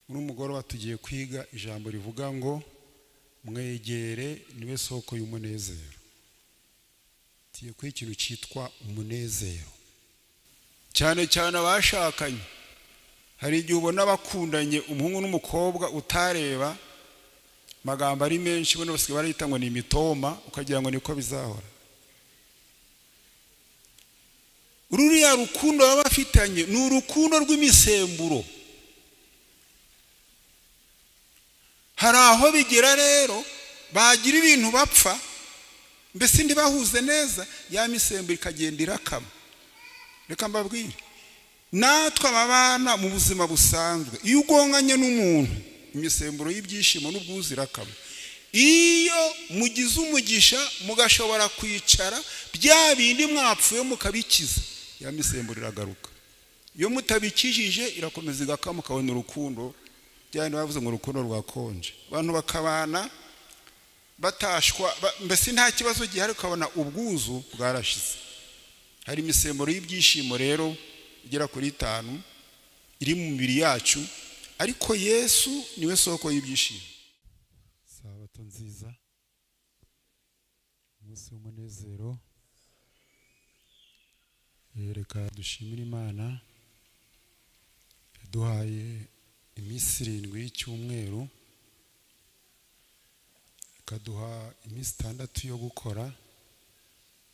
N'umugoroba tugiye kwiga ijambo rivuga ngo mwegere niwe soko y'umunezero. Tugiye kwiga ikintu cyitwa umunezero, cyane cyane abashakanye. Hari igihe ubona bakundanye umuhungu n'umukobwa utareba magambo ari menshi, bone basigaye barita ngo ni imitoma, ukagira ngo niko bizahora. Ururiya rukundo baba bafitanye ni urukundo rw'imisemburo. Hari aho bigera rero bagira ibintu bapfa, mbese ndibahuze neza, ya misemburo ikagenda irakama. Reka mbabwire, natwe ababana mu buzima busanzwe, iyo ugonganye n'umuntu imisemburo y'ibyishimo n'ubwuzu irakama. Iyo mugize umugisha mugashobora kwicara bya bindi mwapfuye mukabikiza, ya misemburo iragaruka. Iyo mutabikijije irakomeza igakama, ukabona urukundo byane bavuze ngo urukundo rwakonje. Abantu bakabana batashwa, mbese nta kibazo gihari, ukabona ubwuzu bwarashize. Hari imisemburo y'ibyishimo rero igera kuri 5 iri mu mibiri yacu, ariko Yesu niwe soko y'ibyishimo. Sabato nziza, umunsi w'umunezero. Reka dushimire Imana yaduhaye iminsi 7 y'icyumweru, ikaduha iminsi 6 yo gukora,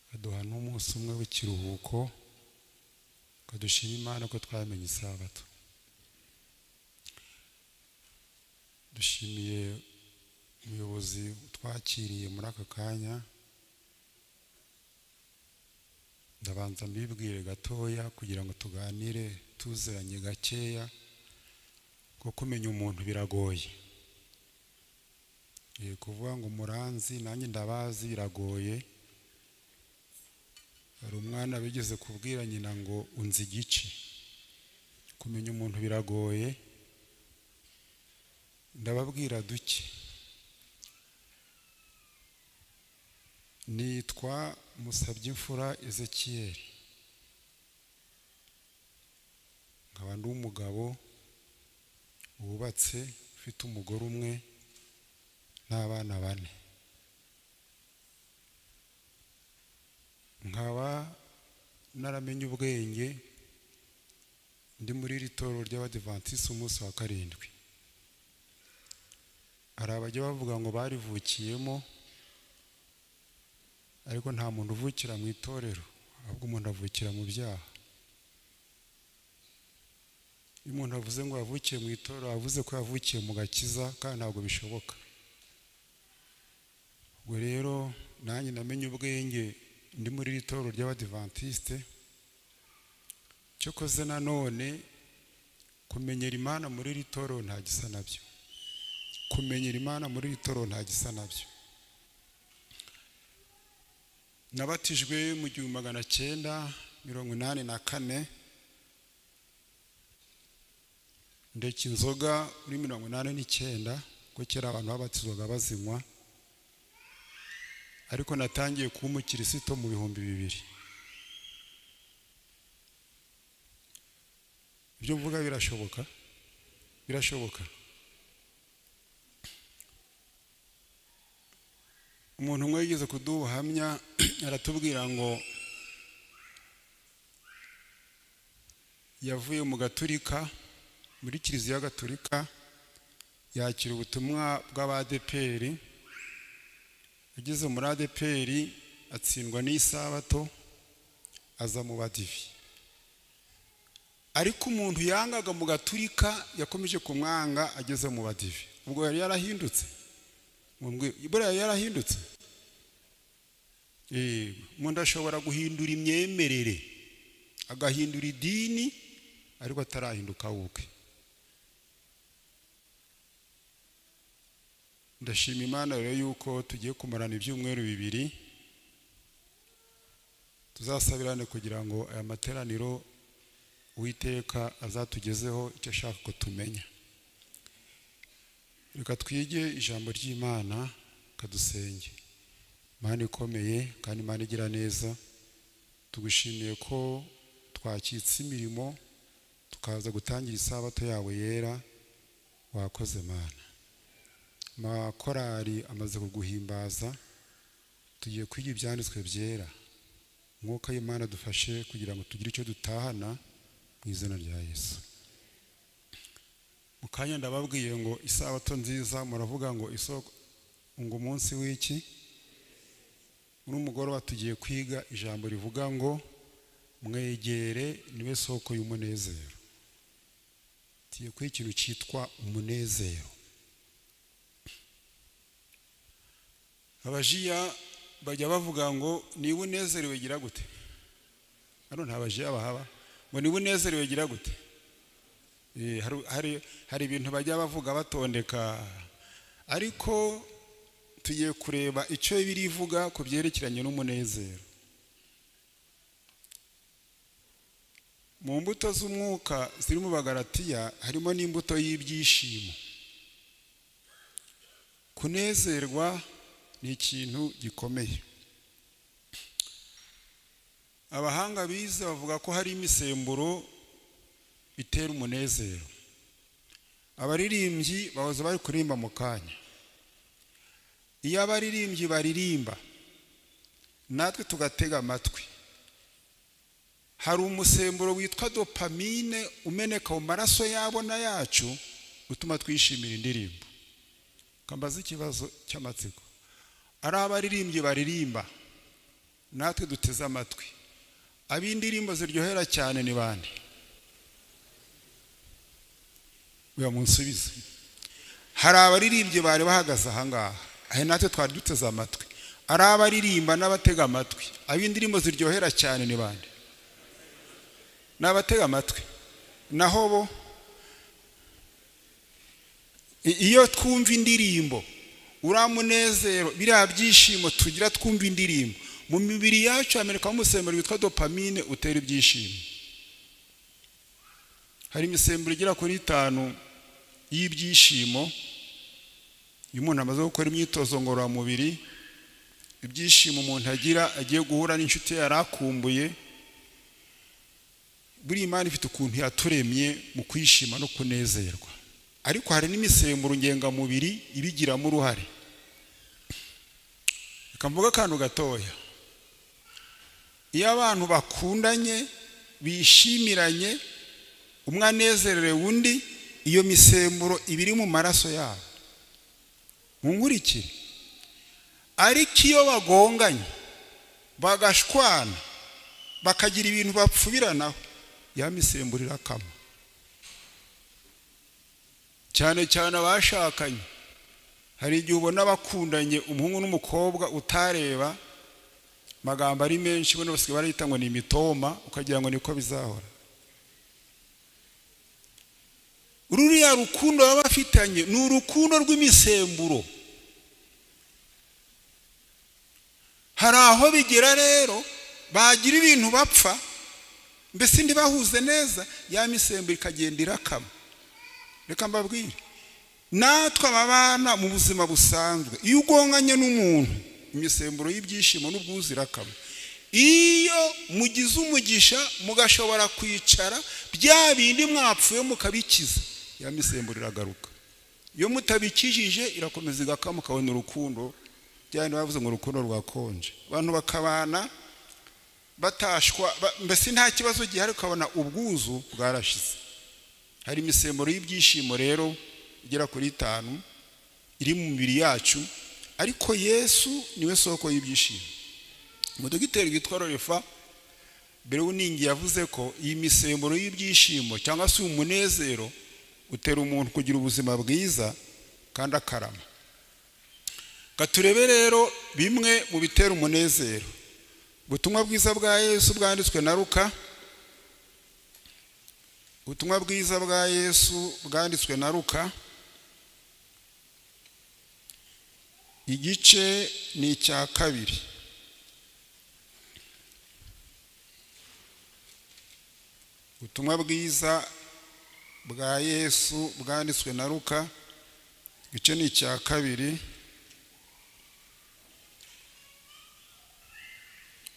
ikaduha n'umunsi umwe w'ikiruhuko. Kadushima Imana ko twamenye isabato. Dushimiye umuyobozi twakiriye muri aka kanya. Ndabanza mbibwire gatoya kugira ngo tuganire tuzeranye gakeya, ko kumenya umuntu biragoye. Kuvuga ngo muranzi nanjye ndabazi biragoye. Hari umwana bigeze kubwira nyina ngo unzi igice. Kumenya umuntu biragoye. Ndababwira duke. Nitwa Musabyimfura Ezekiel. Nkaba ndi umugabo wubatse, ufite umugore umwe n'abana 4. Nkaba naramenye ubwenge ndi muri ritoro ry'Abadventiste umunsi wa 7. Hari abajya bavuga ngo barivukiyemo, ariko nta muntu uvukira mu itorero, ahubwo umuntu avukira mu byaha. Iyo umuntu avuze ngo yavukiye mu itorero, avuze ko yavukiye mu gakiza, kandi ntabwo bishoboka. Ubwo rero nanjye namenye ubwenge ndi muri ritoro ry'Abadventiste. Cyokoze nanone kumenyera Imana muri ritoro nta gisa nabyo. Kumenyera Imana muri ritoro nta gisa nabyo. Nabatijwe mu 1984, ndeka inzoga muri 1989, ko kera abantu babatizwaga bazinywa, ariko natangiye kuba umukristo mu 2000. Ibyo mvuga birashoboka? Birashoboka. Umuntu umwe yigeze kuduhamya, aratubwira ngo yavuye mu Gaturika, muri Kiliziya Gaturika, yakira ubutumwa bw'Abadeperi. Ageze muri Adeperi atsindwa n'isabato, aza mu Badivi. Ariko umuntu yangaga mu Gaturika yakomeje kumwanga, ageze mu Badivi. Ubwo yari yarahindutse. Ibura yarahindutse. Umuntu ashobora guhindura imyemerere, agahindura idini, ariko atarahinduka ubwe. Ndashima Imana rero yuko tugiye kumarana ibyumweru 2, tuzasabirane kugira ngo aya materaniro Uwiteka azatugezeho icyo ashaka ko tumenya. Reka twige ijambo ry'Imana, kadusenge. Imana ikomeye kandi Imana igira neza, tugushimiye ko twakitse imirimo tukaza gutangira isabato yawe yera, wakoze mana. Makorari amaze kuguhimbaza, tugiye kwiga ibyanditswe byera. Mwuka w'Imana dufashe kugira ngo tugire icyo dutahana mu izina rya Yesu. Mukanya ndababwiye ngo isabato nziza, muravuga ngo isoko ngo umunsi w'iki. N'umugoroba tugiye kwiga ijambo rivuga ngo mwegere niwe soko y'umunezero. Tugiye kwiga ikintu cyitwa umunezero. Abajiya bajya bavuga ngo niba unezerewe gira gute. Hano nta bajiya bahaba ngo niba unezerewe gira gute. Hari ibintu bajya bavuga batondeka, ariko tugiye kureba icyo birivuga ku byerekeranye n'umunezero. Mu mbuto z'umwuka ziri mu Bagalatiya harimo n'imbuto y'ibyishimo. Kunezerwa ni ikintu gikomeye. Abahanga bize bavuga ko hari imisemburo itera umunezero. Abaririmbyi bahoze bari kuririmba mu kanya. Iyo abaririmbyi baririmba natwe tugatega amatwi, hari umusemburo witwa dopamine umeneka mu maraso yabo na yacu utuma twishimira indirimbo. Kambaza ikibazo cy'amatsiko. Ari abaririmbyi baririmba natwe duteze amatwi, ab'indirimbo ziryohera cyane ni bande? Uya munsubize. Hari abaririmbyi bari bahagaze ahangaha, ahe natwe twari duteze amatwi. Ari abaririmba n'abatega amatwi, ab'indirimbo ziryohera cyane ni bande? N'abatega amatwi. Naho bo iyo twumva indirimbo, uramunezero, biriya byishimo tugira twumva indirimbo, mu mibiri yacu hamenekamo umusemburo witwa dopamine utera ibyishimo. Hari imisemburo igera kuri 5 y'ibyishimo. Iyo umuntu amaze gukora imyitozo ngororamubiri, ibyishimo umuntu agira agiye guhura n'inshuti yarakumbuye, buri Imana ifite ukuntu yaturemye mu kwishima no kunezerwa. Ariko hari n'imisemburo ngengamubiri ibigiramo uruhare. Kamvuga akantu gatoya. Iyo abantu bakundanye bishimiranye, umwe anezerewe undi, iyo misemburo ibiri mu maraso yabo. Munkurikire. Ariko iyo bagonganye bagashwana bakagira ibintu bapfubiranaho, ya misemburo irakama. Cyane cyane abashakanye, hari igihe ubona bakundanye umuhungu n'umukobwa utareba, magambo ari menshi, bone basigaye barita ngo ni imitoma, ukagira ngo niko bizahora. Ururiya rukundo baba bafitanye ni urukundo rw'imisemburo. Hari aho bigera rero bagira ibintu bapfa, mbese ndibahuze neza, ya misemburo ikagenda irakama. Reka mbabwire, natwe ababana mu buzima busanzwe, iyo ugonganye n'umuntu, imisemburo y'ibyishimo n'ubwuzu irakama. Iyo mugize umugisha mugashobora kwicara, bya bindi mwapfuye mukabikiza, ya misemburo iragaruka. Iyo mutabikijije irakomeza igakama, ukabona urukundo, byane bavuze ngo urukundo rwakonje. Abantu bakabana batashwa, mbese nta kibazo gihari, ukabona ubwuzu bwarashize. Hari imisemburo y'ibyishimo rero igera kuri 5 iri mu mibiri yacu, ariko Yesu niwe soko y'ibyishimo. Umudogiteri witwa Lorefa Berewuningi yavuze ko iyi misemburo y'ibyishimo cyangwa se umunezero utera umuntu kugira ubuzima bwiza kandi akarama. Katurebe rero bimwe mu bitera umunezero. Ubutumwa bwiza bwa Yesu bwanditswe na Luka. Ubutumwa bwiza bwa Yesu bwanditswe na Luka, igice ni icya 2. Ubutumwa bwiza bwa Yesu bwanditswe na Luka, igice ni icya 2,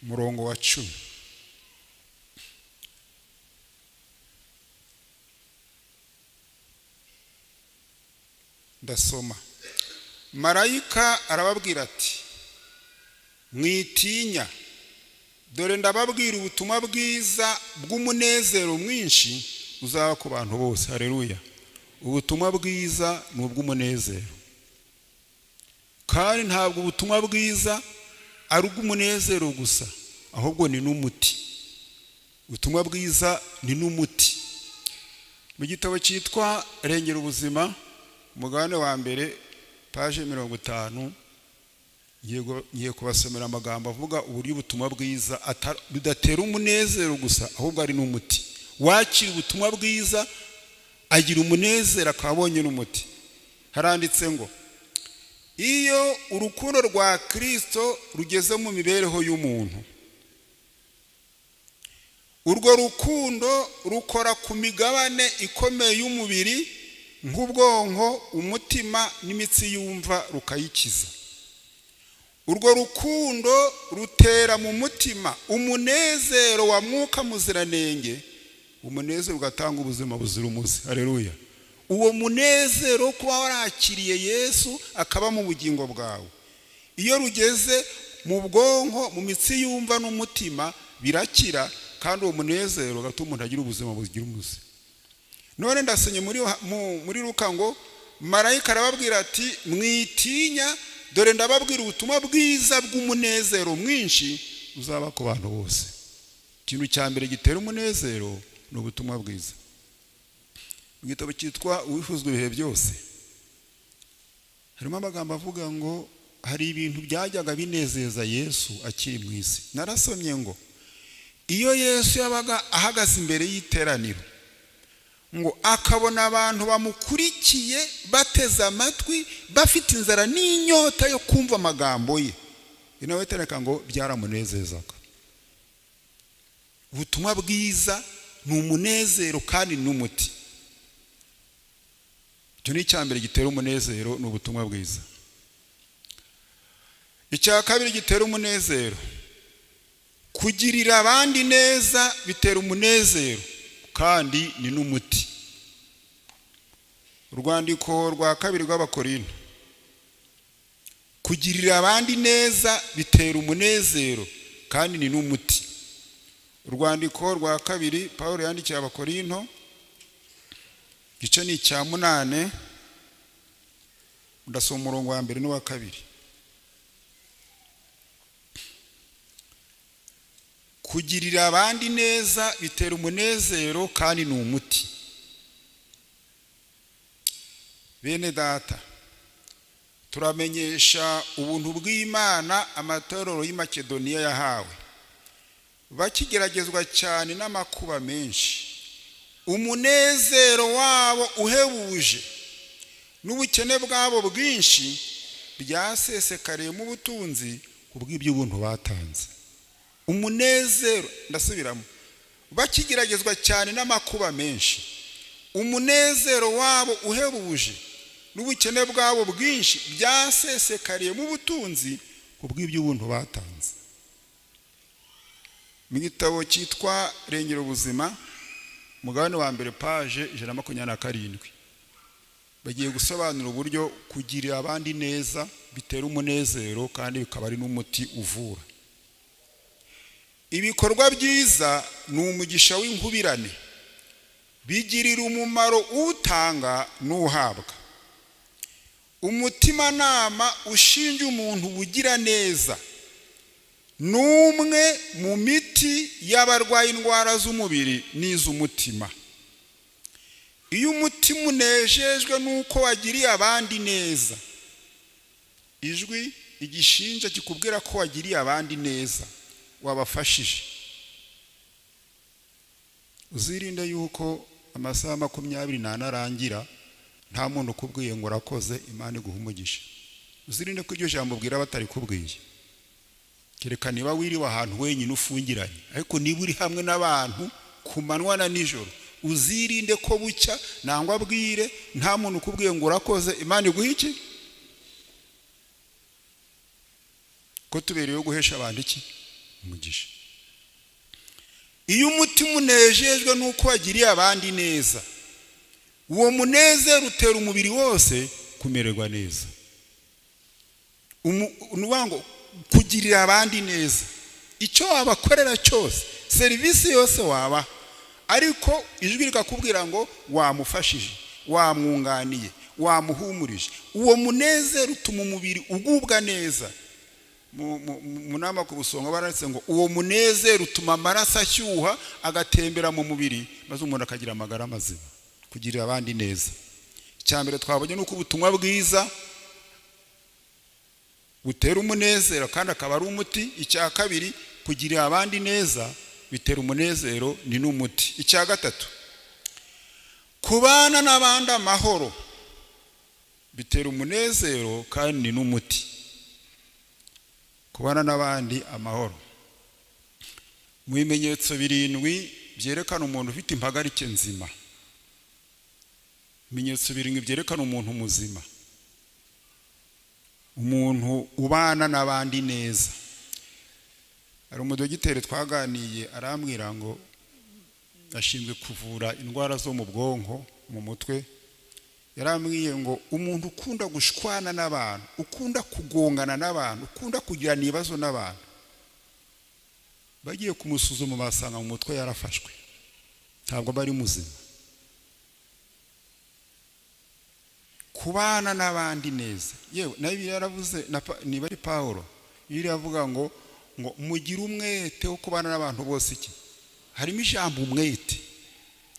umurongo wa 10. ndasoma. Marayika arababwira ati mwitinya, dore ndababwira ubutumwa bwiza bw'umunezero mwinshi uzaba ku bantu bose. Haleluya. Ubutumwa bwiza ni ubw'umunezero, kandi ntabwo ubutumwa bwiza ari ubw'umunezero gusa, ahubwo ni n'umuti. Ubutumwa bwiza ni n'umuti. Mu gitabo cyitwa Rengera Ubuzima, umugabane wa mbere, paje 50, ngiye kubasomera amagambo avuga uburyo ubutumwa bwiza budatera umunezero gusa, ahubwo ari n'umuti. Wakira ubutumwa bwiza agira umunezero, akabonye n'umuti. Haranditse ngo iyo urukundo rwa Kristo rugeze mu mibereho y'umuntu, urwo rukundo rukora ku migabane ikomeye y'umubiri nk'ubwonko, umutima n'imitsi yumva, rukayikiza. Urwo rukundo rutera mu mutima umunezero wa Mwuka Muziranenge, umunezero ugatanga ubuzima buzira umuze. Haleluya. Uwo munezero kuba warakiriye Yesu akaba mu bugingo bwawe, iyo rugeze mu bwonko, mu mitsi yumva n'umutima, birakira, kandi uwo munezero gatuma umuntu agira ubuzima bugira umuze. None ndasomye muri Luka ngo marayika arababwira ati mwitinya, dore ndababwira ubutumwa bwiza bw'umunezero mwinshi uzaba ku bantu bose. Ikintu cya mbere gitera umunezero ni ubutumwa bwiza. Mu gitabo cyitwa Uwifuzwa ibihe byose, harimo amagambo avuga ngo hari ibintu byajyaga binezeza Yesu akiri mu isi. Narasomye ngo iyo Yesu yabaga ahagaze imbere y'iteraniro, ngo akabona abantu bamukurikiye bateze amatwi, bafite inzara n'inyota yo kumva amagambo ye, inawe tereka ngo byaramunezezaga. Ubutumwa bwiza ni umunezero kandi n'umuti. Icyo ni icyambere gitera umunezero, ni ubutumwa bwiza. Icya kabiri gitera umunezero, kugirira abandi neza bitera umunezero kandi ni n'umuti. Urwandiko rwa kabiri rw'Abakorinto, kugirira abandi neza bitera umunezero kandi ni n'umuti. Urwandiko rwa kabiri Pawulo yandikiye Abakorinto, gice ni icya 8, ndasoma umurongo wa 1 n'uwa 2. Kugirira abandi neza bitera umunezero kandi ni umuti. Bene data, turamenyesha ubuntu bw'Imana amatorero y'i Makedoniya yahawe, bakigeragezwa cyane n'amakuba menshi. Umunezero wabo uhebuje n'ubukene bwabo bwinshi byasesekariye mu butunzi kubw'iby'ubuntu batanze. Umunezero, ndasubiramo, bakigeragezwa cyane n'amakuba menshi, umunezero wabo uhebuje n'ubukene bwabo bwinshi byasesekariye mu butunzi kubw'iby'ubuntu batanze. Mu gitabo cyitwa Rengera Ubuzima, umugabane wa mbere, paje 127, bagiye gusobanura uburyo kugirira abandi neza bitera umunezero kandi bikaba ari n'umuti uvura. Ibikorwa byiza ni umugisha w'inkubirane, bigirira umumaro utanga n'uhabwa. Umutimanama ushinja umuntu ubugira neza n'umwe mu miti y'abarwaye indwara z'umubiri n'iz'umutima. Iyo umutima unejejwe nuko wagiriye abandi neza, ijwi igishinja kikubwira ko wagiriye abandi neza, wabafashije. Uzirinde yuko amasaha 24 arangira nta muntu ukubwiye ngo urakoze, Imana iguha umugisha. Uzirinde ko iryo jambo ubwira batari kubwiye. Kereka niba wiriwe ahantu wenyine ufungiranye, ariko niba uri hamwe n'abantu ku manywa na nijoro, uzirinde ko bucya nangwa abwire nta muntu ukubwiye ngo urakoze, Imana iguha iki? Ko tubereyeho guhesha abandi iki? Umugisha. Iyo umutima unejejwe nuko wagiriye abandi neza, uwo munezero utera umubiri wose kumererwa neza. Nuwango kugirira abandi neza, icyo wabakorera cyose, serivisi yose waba, ariko ijwi rikakubwira ngo wamufashije, wamwunganiye, wamuhumurije, uwo munezero utuma umubiri ugubwa neza. Mu nama ku Busonga baranditse ngo uwo munezero utuma amaraso ashyuha agatembera mu mubiri, maze umuntu akagira amagara mazima. Kugirira abandi neza, icyambere twabonye nuko ubutumwa bwiza butera umunezero kandi akaba ari umuti. Icya kabiri, kugirira abandi neza bitera umunezero, ni n'umuti. Icya gatatu, kubana n'abandi amahoro bitera umunezero kandi ni n'umuti. Kubana n'abandi amahoro, mu bimenyetso 7 byerekana umuntu ufite impagarike nzima. Ibimenyetso 7 byerekana umuntu muzima, umuntu ubana n'abandi neza. Hari umudogiteri twaganiye arambwira ngo ashinzwe kuvura indwara zo mu bwonko, mu mutwe. Yarambwiye ngo umuntu ukunda gushwana n'abantu, ukunda kugongana n'abantu, ukunda kugira nibazo n'abantu, bagiye kumusuzuma basanga mu mutwe yarafashwe, ntabwo bari muzima. Kubana n'abandi neza, yewe nayo yaravuze niba ari Paulo, yiri avuga ngo mugire umwete wo kubana n'abantu bose. Iki harimo ijambo umwete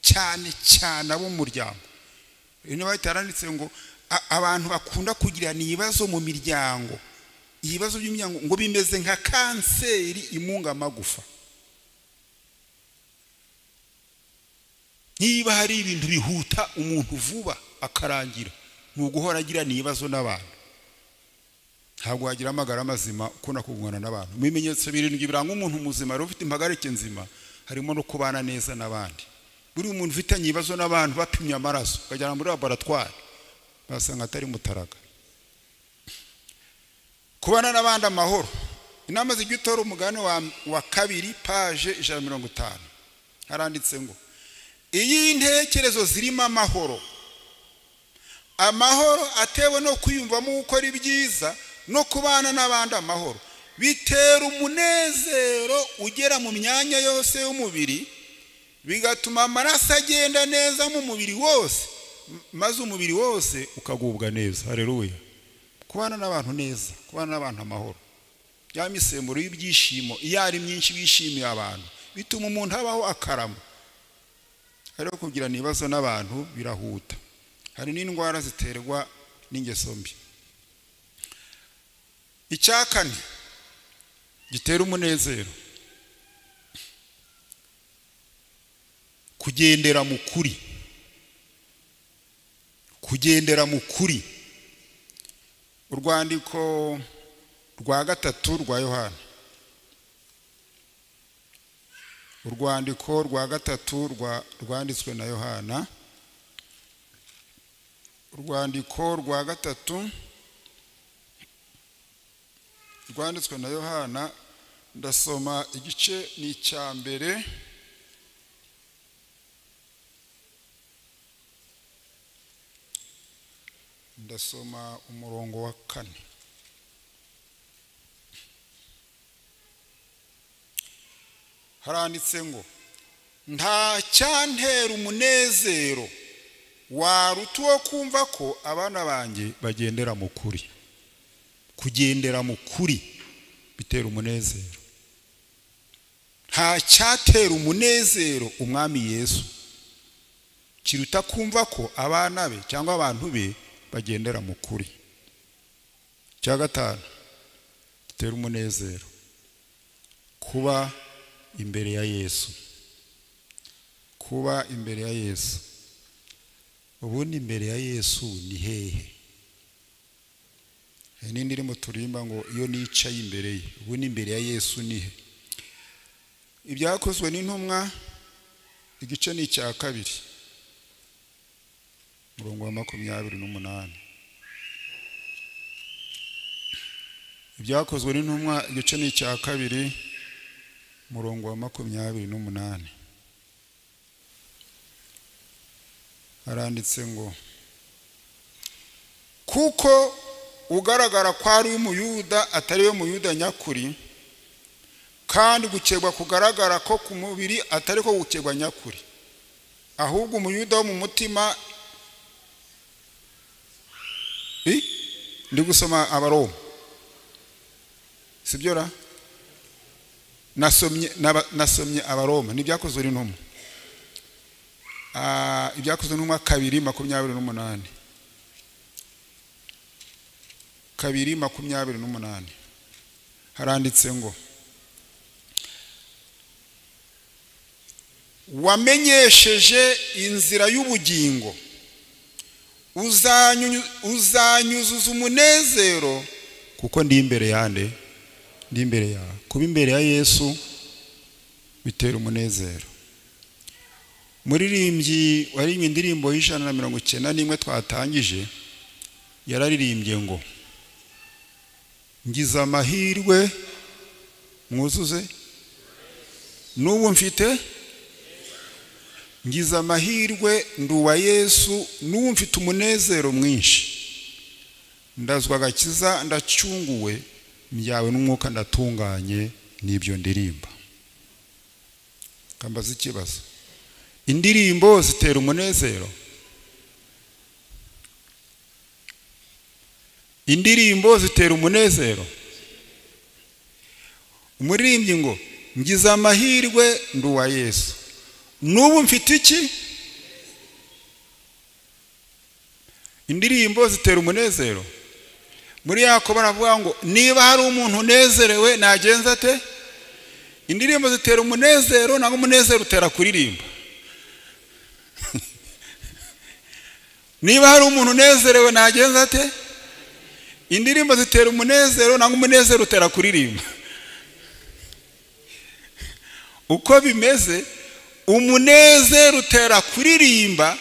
cyane cyane abo mu muryango. Ino bataranditse ngo abantu bakunda kugira nibazo mu miryango, ibibazo by'umuryango ngo bimeze nka kanseri imunga amagufa. Niba hari ibintu bihuta umuntu vuba akarangira, nuguhora agira nibazo n'abantu, ntabwo wagira amagara mazima ukunda kugumana n'abantu. Mu bimenyetso 7 biranga umuntu muzima ufite impagarike nzima harimo no kubana neza n'abandi. Buri umuntu ufitanye ibibazo n'abantu bapimye amaraso ukajyana muri laboratoire basanga atari mutaraga. Kubana n'abandi amahoro, inama z'igitora umugani wa 2 page 150 haranditse ngo iyi intekerezo zirimo amahoro, amahoro atewe no kwiyumvamo gukora ibyiza no kubana n'abandi amahoro, bitera umunezero ugera mu myanya yose y'umubiri, bigatuma amaraso agenda neza mu mubiri wose, maze umubiri wose ukagubwa neza. Haleluya. Kubana n'abantu neza, kubana n'abantu amahoro, ya misemburo y'ibyishimo iyo ari myinshi bishimiye abantu, bituma umuntu abaho akarama. Ariko kugira nibazo n'abantu birahuta. Hari n'indwara ziterwa n'ingeso mbi. Icya kane gitera umunezero, kugendera mu kuri. Kugendera mu kuri. Urwandiko rwa 3 rwa Yohana, urwandiko rwa 3 rwanditswe na Yohana, urwandiko rwa 3 rwanditswe na Yohana. Ndasoma igice ni icya mbere, ndasoma umurongo wa 4. Haranditse ngo nta cyantera umunezero waruta uwo kumva ko abana banjye bagendera mu kuri. Kugendera mu kuri bitera umunezero. Nta cyatera umunezero umwami Yesu kiruta kumva ko abana be cyangwa abantu be bagendera mu kuri. Cya gatanu bitera umunezero, kuba imbere ya Yesu. Kuba imbere ya Yesu. Ubundi imbere ya Yesu ni hehe? Nindi irimo turimba ngo iyo nicaye imbere ye. Ubundi imbere ya Yesu ni he? Ibyakozwe n'intumwa igice ni icya 2 murongo wa 28. Ibyakozwe n'intumwa igice ni icya 2 murongo wa 28. Haranditse ngo kuko ugaragara ko ari umuyuda atari we muyuda nyakuri, kandi gukebwa kugaragara ko ku mubiri atari ko gukebwa nyakuri, ahubwo umuyuda wo mu mutima. Ndi gusoma Abaroma, sibyo ra? Nasomye Abaroma n'ibyakozwe n'intumwa, ibyakozwe n'intumwa 2:28, 2:28 haranditse ngo wamenyesheje inzira y'ubugingo, uzanyuzuza umunezero kuko ndi imbere yande, ndi imbere yawe. Kuba imbere ya Yesu bitera umunezero. Muririmbyi waririmbye indirimbo y'191 twatangije yararirimbye ngo ngize amahirwe mwuzuze n'ubu mfite, ngize amahirwe nduwa Yesu n'ubu mfite umunezero mwinshi, ndazwa agakiza ndacunguwe, mbyawe n'umwuka ndatunganye, n'ibyo ndirimba. Kambaza ikibazo, indirimbo zitera umunezero? Indirimbo zitera umunezero? Umuririmbyi ngo ngize amahirwe nduwa Yesu n'ubu mfite iki? Indirimbo zitera umunezero. Muri Yakobo baravuga ngo niba hari umuntu unezerewe nagenza ate? Indirimbo zitera umunezero, nangwa umunezero utera kuririmba. Niba hari umuntu unezerewe nagenza ate? Indirimbo zitera umunezero, nangwa umunezero utera kuririmba. Uko bimeze, umunezero utera kuririmba,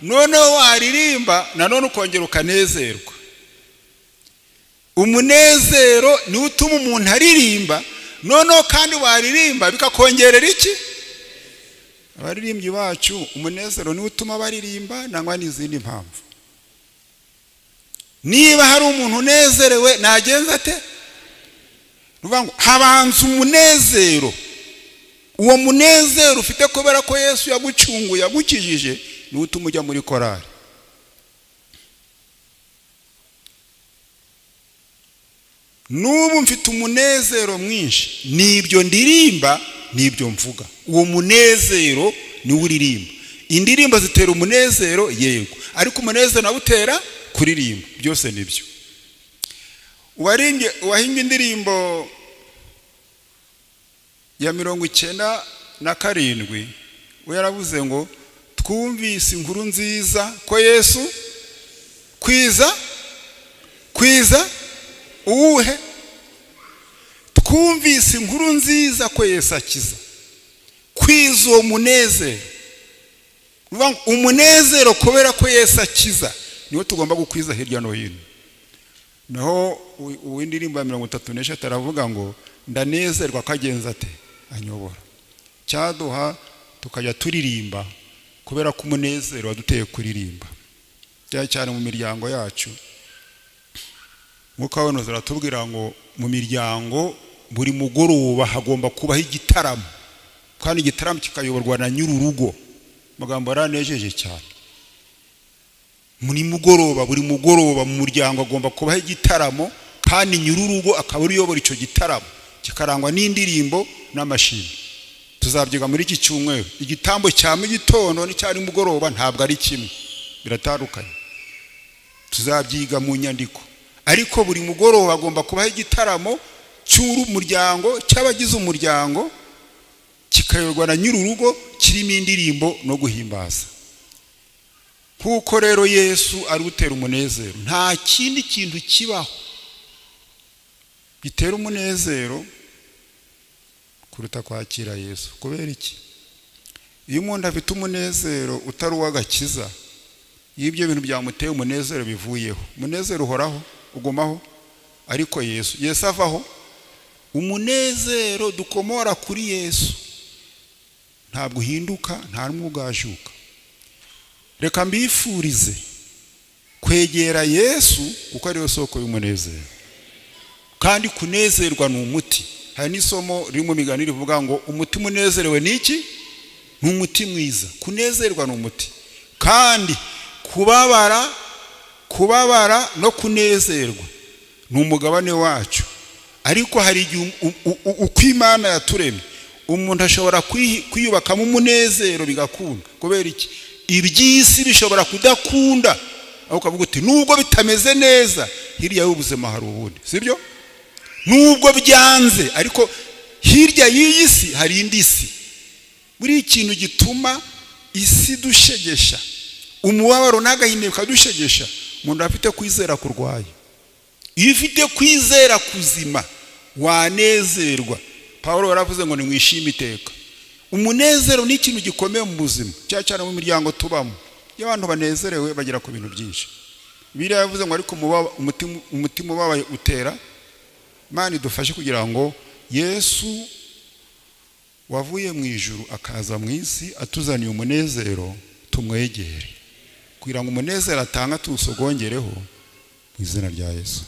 noneho waririmba nanone ukongera ukanezerwa. Umunezero ni utuma umuntu aririmba, noneho kandi waririmba bikakongerera iki? Abaririmbyi bacu umunezero ni utuma baririmba, nangwa n'izindi mpamvu. Niba hari umuntu unezerewe nagenza ate? Nuvuga ngo habanza umunezero. Uwo munezero ufite kubera ko Yesu yagucunguye, yagukijije, ni utuma ujya muri korali. N'ubu mfite umunezero mwinshi, nibyo ndirimba, nibyo mvuga. Uwo munezero ni uririmba. Indirimbo zitera umunezero, yego, ariko umunezero nawe utera kuririmba. Byose nibyo. Wahimbye indirimbo ya 97 we yaravuze ngo twumvise inkuru nziza ko Yesu kwiza uwuhe? Twumvise inkuru nziza ko Yesu akiza. Kwiza uwo munezero, umunezero kubera ko Yesu akiza, niwo tugomba gukwiza hirya no hino. Naho uw'indirimbo ya 33 aravuga ngo ndanezerwa kagenza ate? Anyobora. Cyaduha tukajya turirimba kubera ko umunezero waduteye kuririmba. Cyane mu miryango yacu, Mwuka w'Imana aratubwira ngo mu miryango buri mugoroba hagomba kubaho igitaramo, kandi igitaramo kikayoborwa na nyururugo. Magambo aranejeje cyane. Muri mugoroba, buri mugoroba mu muryango agomba kubaho igitaramo, kandi nyururugo akaba uyobora icyo gitaramo, kikarangwa n'indirimbo n'amashimwe. Tuzabyiga muri iki cyumweru. Igitambo cya mu gitondo n'icyari mugoroba ntabwo ari kimwe, biratandukanye. Tuzabyiga mu nyandiko, ariko buri mugoroba agomba kubaho igitaramo cy'umuryango, cy'abagize umuryango, kikayoborwa na nyururugo, kirimo indirimbo no guhimbaza. Kuko rero Yesu ari utera umunezero, nta kindi kintu kibaho gitera umunezero kuruta kwakira Yesu. Kubera iki? Iyo umuntu afite umunezero utari uw'agakiza, y'ibyo bintu byamuteye umunezero bivuyeho. Umunezero uhoraho, ugumaho, ariko Yesu avaho. Umunezero dukomora kuri Yesu ntabwo uhinduka, nta n'umwe ugajuka. Reka mbifurize kwegera Yesu kuko ari we soko y'umunezero. Kandi kunezerwa ni umuti. Hari n'isomo riri mu migani rivuga ngo umutima unezerewe ni iki? Ni umuti mwiza. Kunezerwa ni umuti. Kandi kubabara no kunezerwa ni umugabane wacu. Ariko hari igihe uko Imana yaturemye umuntu ashobora kwiyubakamo umunezero bigakunda. Kubera iki? Iby'isi bishobora kudakunda, aho ukavuga uti nubwo bitameze neza hirya y'ubuzima hari ubundi, sibyo? Nubwo byanze ariko hirya y'iyi si hari indi si. Buri ikintu gituma isi dushegesha, umubabaro n'agahinda bikadushegesha, umuntu afite kwizera kurwaye. Iyo ufite kwizera kuzima wanezerwa. Paulo yaravuze ngo nimwishime iteka. Umunezero ni ikintu gikomeye mu buzima, cyane mu miryango tubamo. Iyo abantu banezerewe bagera ku bintu byinshi. Bibiliya yavuze ngo ariko umutima ubabaye utera. Imana idufashe kugira ngo Yesu wavuye mu ijuru akaza mu isi atuzaniye umunezero tumwegere, kugira ngo umunezero atanga tuwusogongereho mu izina rya Yesu.